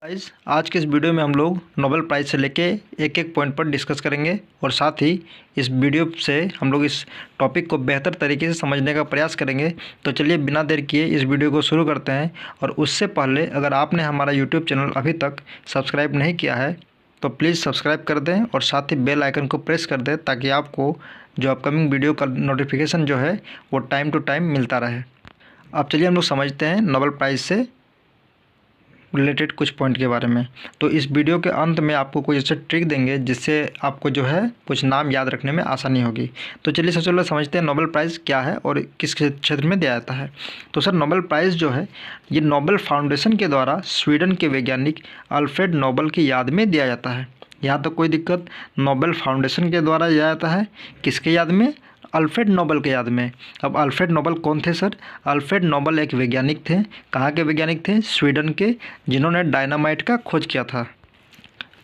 Guys, आज के इस वीडियो में हम लोग नोबेल प्राइज़ से लेके एक एक पॉइंट पर डिस्कस करेंगे और साथ ही इस वीडियो से हम लोग इस टॉपिक को बेहतर तरीके से समझने का प्रयास करेंगे। तो चलिए बिना देर किए इस वीडियो को शुरू करते हैं। और उससे पहले अगर आपने हमारा यूट्यूब चैनल अभी तक सब्सक्राइब नहीं किया है तो प्लीज़ सब्सक्राइब कर दें और साथ ही बेल आइकन को प्रेस कर दें ताकि आपको जो अपकमिंग वीडियो का नोटिफिकेशन जो है वो टाइम टू टाइम मिलता रहे। अब चलिए हम लोग समझते हैं नोबेल प्राइज़ से रिलेटेड कुछ पॉइंट के बारे में। तो इस वीडियो के अंत में आपको कुछ ऐसे ट्रिक देंगे जिससे आपको जो है कुछ नाम याद रखने में आसानी होगी। तो चलिए सबसे पहले समझते हैं नोबेल प्राइज़ क्या है और किस क्षेत्र में दिया जाता है। तो सर नोबेल प्राइज़ जो है ये नोबेल फाउंडेशन के द्वारा स्वीडन के वैज्ञानिक अल्फ्रेड नोबेल की याद में दिया जाता है। यहाँ तक कोई दिक्कत, नोबेल फाउंडेशन के द्वारा दिया जाता है। किसके याद में? अल्फ्रेड नोबेल के याद में। अब अल्फ्रेड नोबेल कौन थे सर? अल्फ्रेड नोबेल एक वैज्ञानिक थे। कहाँ के वैज्ञानिक थे? स्वीडन के, जिन्होंने डायनामाइट का खोज किया था।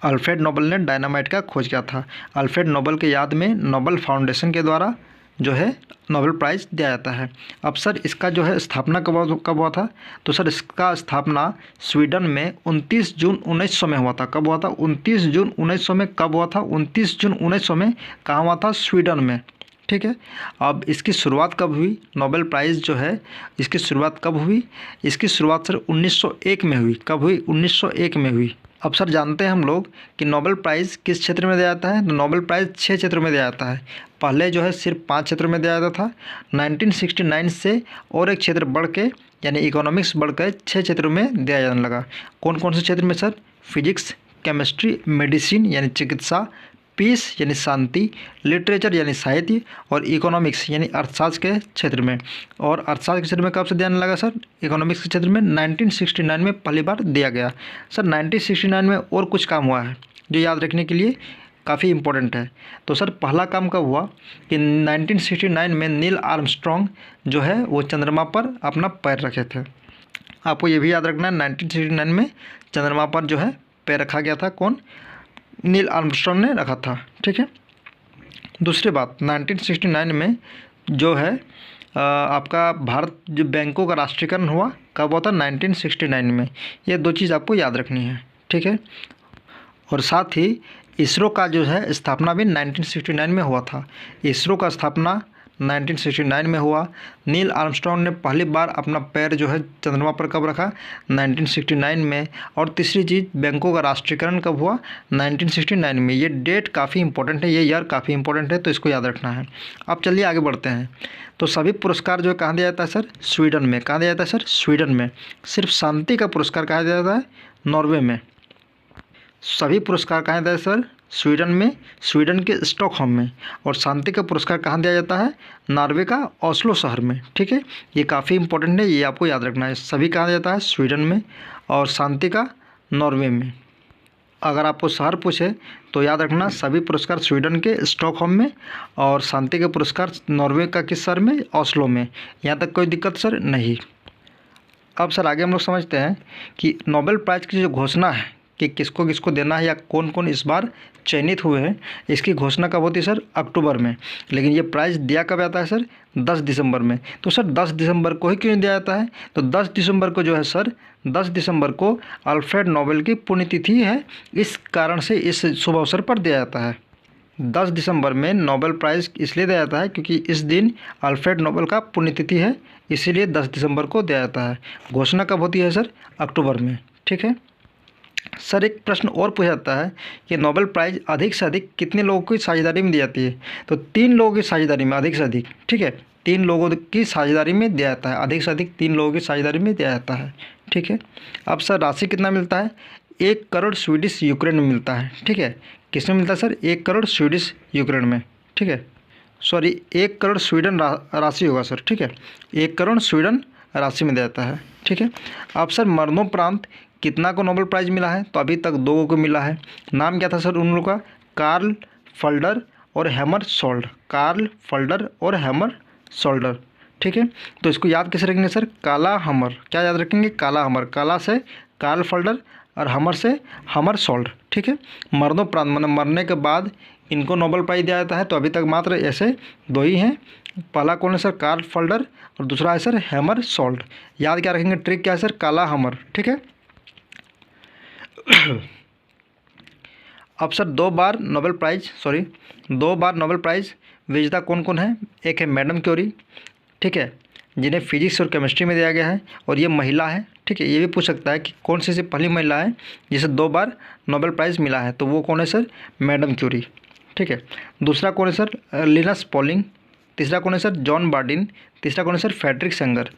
अल्फ्रेड नोबेल ने डायनामाइट का खोज किया था। अल्फ्रेड नोबेल के याद में नोबेल फाउंडेशन के द्वारा जो है नोबेल प्राइज़ दिया जाता है। अब सर इसका जो है स्थापना कब हुआ था? तो सर इसका स्थापना स्वीडन में 29 जून 1900 में हुआ था। कब हुआ था? 29 जून 1900 में। कब हुआ था? 29 जून 1900 में। कहाँ हुआ था? स्वीडन में। ठीक है। अब इसकी शुरुआत कब हुई? नोबेल प्राइज़ जो है इसकी शुरुआत कब हुई? इसकी शुरुआत सर 1901 में हुई। कब हुई? 1901 में हुई। अब सर जानते हैं हम लोग कि नोबेल प्राइज़ किस क्षेत्र में दिया जाता है? तो नोबेल प्राइज़ 6 क्षेत्रों में दिया जाता है। पहले जो है सिर्फ 5 क्षेत्रों में दिया जाता था। 1969 से और एक क्षेत्र बढ़ के यानी इकोनॉमिक्स बढ़ कर 6 क्षेत्रों में दिया जाने लगा। कौन कौन से क्षेत्र में सर? फिजिक्स, केमिस्ट्री, मेडिसिन यानी चिकित्सा, पीस यानी शांति, लिटरेचर यानी साहित्य और इकोनॉमिक्स यानी अर्थशास्त्र के क्षेत्र में। और अर्थशास्त्र के क्षेत्र में कब से देने लगा सर? इकोनॉमिक्स के क्षेत्र में 1969 में पहली बार दिया गया। सर 1969 में और कुछ काम हुआ है जो याद रखने के लिए काफ़ी इम्पोर्टेंट है। तो सर पहला काम कब हुआ कि 1969 में नील आर्मस्ट्रॉन्ग जो है वो चंद्रमा पर अपना पैर रखे थे। आपको ये भी याद रखना है 1969 में चंद्रमा पर जो है पैर रखा गया था। कौन? नील आर्मस्ट्रॉन्ग ने रखा था। ठीक है। दूसरी बात, 1969 में जो है आपका भारत जो बैंकों का राष्ट्रीयकरण हुआ। कब हुआ था? 1969 में। ये दो चीज़ आपको याद रखनी है। ठीक है। और साथ ही इसरो का जो है स्थापना भी 1969 में हुआ था। इसरो का स्थापना 1969 में हुआ। नील आर्मस्ट्रॉन्ग ने पहली बार अपना पैर जो है चंद्रमा पर कब रखा? 1969 में। और तीसरी चीज़, बैंकों का राष्ट्रीयकरण कब हुआ? 1969 में। ये डेट काफ़ी इंपॉर्टेंट है, ये ईयर काफ़ी इंपॉर्टेंट है, तो इसको याद रखना है। अब चलिए आगे बढ़ते हैं। तो सभी पुरस्कार जो है कहाँ दिया जाता है सर? स्वीडन में। कहाँ दिया जाता है सर? स्वीडन में। सिर्फ शांति का पुरस्कार कहाँ दिया जाता है? नॉर्वे में। सभी पुरस्कार कहाँ दिया जाता है सर? स्वीडन में, स्वीडन के स्टॉकहोम में। और शांति का पुरस्कार कहाँ दिया जाता है? नॉर्वे का ओस्लो शहर में। ठीक है। ये काफ़ी इंपॉर्टेंट है, ये आपको याद रखना है। सभी कहाँ दिया जाता है? स्वीडन में। और शांति का नॉर्वे में। अगर आपको शहर पूछे तो याद रखना सभी पुरस्कार स्वीडन के स्टॉकहोम में और शांति के पुरस्कार नॉर्वे का किस शहर में? ओस्लो में। यहाँ तक कोई दिक्कत सर नहीं। अब सर आगे हम लोग समझते हैं कि नोबेल प्राइज़ की जो घोषणा है कि किसको किसको देना है या कौन कौन इस बार चयनित हुए हैं, इसकी घोषणा कब होती है सर? अक्टूबर में। लेकिन ये प्राइज़ दिया कब जाता है सर? 10 दिसंबर में। तो सर 10 दिसंबर को ही क्यों दिया जाता है? तो 10 दिसंबर को जो है सर 10 दिसंबर को अल्फ्रेड नोबेल की पुण्यतिथि है, इस कारण से इस शुभ अवसर पर दिया जाता है। 10 दिसंबर में नोबेल प्राइज़ इसलिए दिया जाता है क्योंकि इस दिन अल्फ्रेड नोबेल का पुण्यतिथि है, इसीलिए 10 दिसंबर को दिया जाता है। घोषणा कब होती है सर? अक्टूबर में। ठीक है। सर एक प्रश्न और पूछा जाता है कि नोबेल प्राइज़ अधिक से अधिक कितने लोगों की साझेदारी में दी जाती है? तो 3 लोगों की साझेदारी में अधिक से अधिक। ठीक है। 3 लोगों की साझेदारी में दिया जाता है। अधिक से अधिक 3 लोगों की साझेदारी में दिया जाता है। ठीक है। अब सर राशि कितना मिलता है? 1 करोड़ स्वीडिश यूक्रेन में मिलता है। ठीक है। किस में मिलता है सर? 1 करोड़ स्वीडिश यूक्रेन में। ठीक है। सॉरी 1 करोड़ स्वीडन राशि होगा सर। ठीक है। 1 करोड़ स्वीडन राशि में दिया जाता है। ठीक है। अब सर मरणोपरांत कितना को नोबेल प्राइज़ मिला है? तो अभी तक 2 को मिला है। नाम क्या था सर उन लोगों का? कार्ल फल्डर और हैमर सोल्ड। कार्ल फल्डर और हैमर सोल्डर। ठीक है। तो इसको याद कैसे रखेंगे सर? काला हमर। क्या याद रखेंगे? काला हमर। काला से कार्ल फल्डर और हमर से हमर सोल्ड। ठीक है। मरणोपरांत मतलब मरने के बाद इनको नोबेल प्राइज़ दिया जाता है। तो अभी तक मात्र ऐसे 2 ही हैं। पहला कौन है सर? कार्ल फल्डर और दूसरा है सर हैमर सोल्ड। याद क्या रखेंगे? ट्रिक क्या है सर? काला हमर। ठीक है। अब सर दो बार नोबेल प्राइज़ विजेता कौन कौन है? एक है मैडम क्यूरी, ठीक है, जिन्हें फिजिक्स और केमिस्ट्री में दिया गया है, और ये महिला है, ठीक है। ये भी पूछ सकता है कि कौन सी पहली महिला है जिसे 2 बार नोबेल प्राइज़ मिला है, तो वो कौन है सर? मैडम क्यूरी, ठीक है। दूसरा कौन है सर? Linus Pauling. तीसरा कौन है सर? John Bardeen. तीसरा कौन है sir? Frederick Sanger.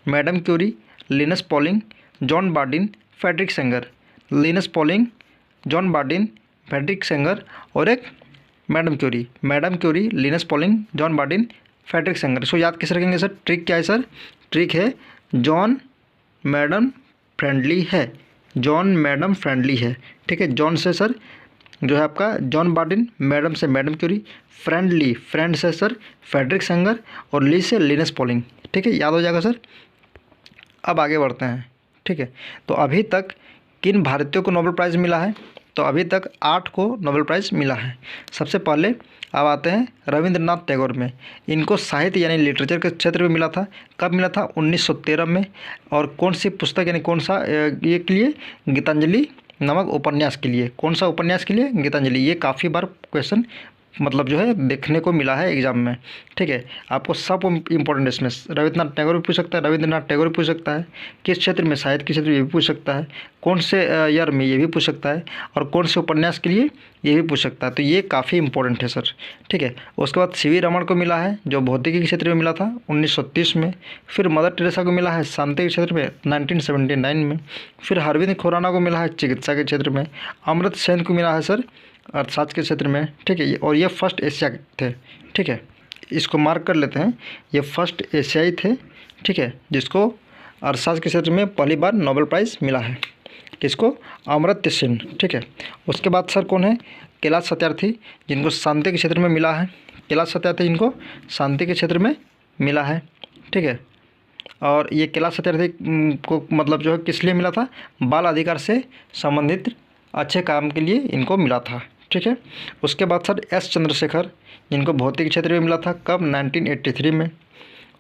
Madam Curie, Linus Pauling, John Bardeen, Frederick Sanger. Linus Pauling, John Bardeen, Frederick Sanger और एक madam Curie. Madam Curie, Linus Pauling, John Bardeen, Frederick Sanger. इसको याद कैसे रखेंगे सर? ट्रिक क्या है सर? ट्रिक है जॉन मैडम फ्रेंडली है, जॉन मैडम फ्रेंडली है, ठीक है। जॉन से सर जो है आपका जॉन बार्डिन, मैडम से मैडम क्यूरी, फ्रेंडली फ्रेंड से सर फ्रेडरिक सेंगर और ली से लिनस पॉलिंग, ठीक है। याद हो जाएगा सर। अब आगे बढ़ते हैं, ठीक है। तो अभी तक किन भारतीयों को नोबेल प्राइज़ मिला है? तो अभी तक 8 को नोबेल प्राइज़ मिला है। सबसे पहले अब आते हैं रविंद्रनाथ टैगोर में। इनको साहित्य यानी लिटरेचर के क्षेत्र में मिला था। कब मिला था? 1913 में। और कौन सी पुस्तक यानी कौन सा ये के लिए? गीतांजलि नामक उपन्यास के लिए। कौन सा उपन्यास के लिए? गीतांजलि। ये काफ़ी बार क्वेश्चन मतलब जो है देखने को मिला है एग्जाम में, ठीक है। आपको सब इंपॉर्टेंट इसमें रविंद्रनाथ टैगोर भी पूछ सकता है, रविंद्रनाथ टैगोर भी पूछ सकता है, किस क्षेत्र में, साहित्य के क्षेत्र में ये भी पूछ सकता है, कौन से ईयर में ये भी पूछ सकता है, और कौन से उपन्यास के लिए ये भी पूछ सकता है। तो ये काफ़ी इंपॉर्टेंट है सर, ठीक है। उसके बाद सीवी रमन को मिला है जो भौतिकी के क्षेत्र में मिला था 1930 में। फिर मदर टेरेसा को मिला है शांति के क्षेत्र में 1979 में। फिर अरविंद खुराना को मिला है चिकित्सा के क्षेत्र में। अमर्त्य सेन को मिला है सर अर्थशास्त्र के क्षेत्र में, ठीक है। और ये फर्स्ट एशिया थे, ठीक है। इसको मार्क कर लेते हैं, ये फर्स्ट एशियाई थे, ठीक है, जिसको अर्थशास्त्र के क्षेत्र में पहली बार नोबेल प्राइज़ मिला है। किसको? अमर्त्य सेन, ठीक है। उसके बाद सर कौन है? कैलाश सत्यार्थी, जिनको शांति के क्षेत्र में मिला है। कैलाश सत्यार्थी जिनको शांति के क्षेत्र में मिला है, ठीक है। और ये कैलाश सत्यार्थी को मतलब जो है किस लिए मिला था? बाल अधिकार से संबंधित अच्छे काम के लिए इनको मिला था, ठीक है। उसके बाद सर एस चंद्रशेखर, जिनको भौतिक क्षेत्र में मिला था। कब? 1983 में।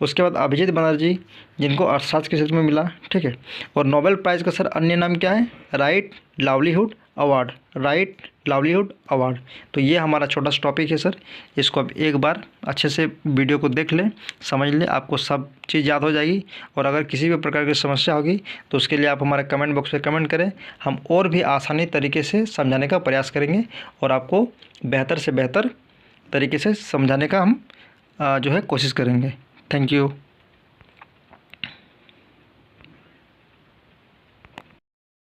उसके बाद अभिजीत बनर्जी, जिनको अर्थशास्त्र के क्षेत्र में मिला, ठीक है। और नोबेल प्राइज़ का सर अन्य नाम क्या है? Right livelihood award, right livelihood award. तो ये हमारा छोटा सा टॉपिक है सर, इसको अब एक बार अच्छे से वीडियो को देख लें, समझ लें, आपको सब चीज़ याद हो जाएगी। और अगर किसी भी प्रकार की समस्या होगी तो उसके लिए आप हमारे कमेंट बॉक्स में कमेंट करें, हम और भी आसानी तरीके से समझाने का प्रयास करेंगे और आपको बेहतर से बेहतर तरीके से समझाने का हम जो है कोशिश करेंगे। Thank you.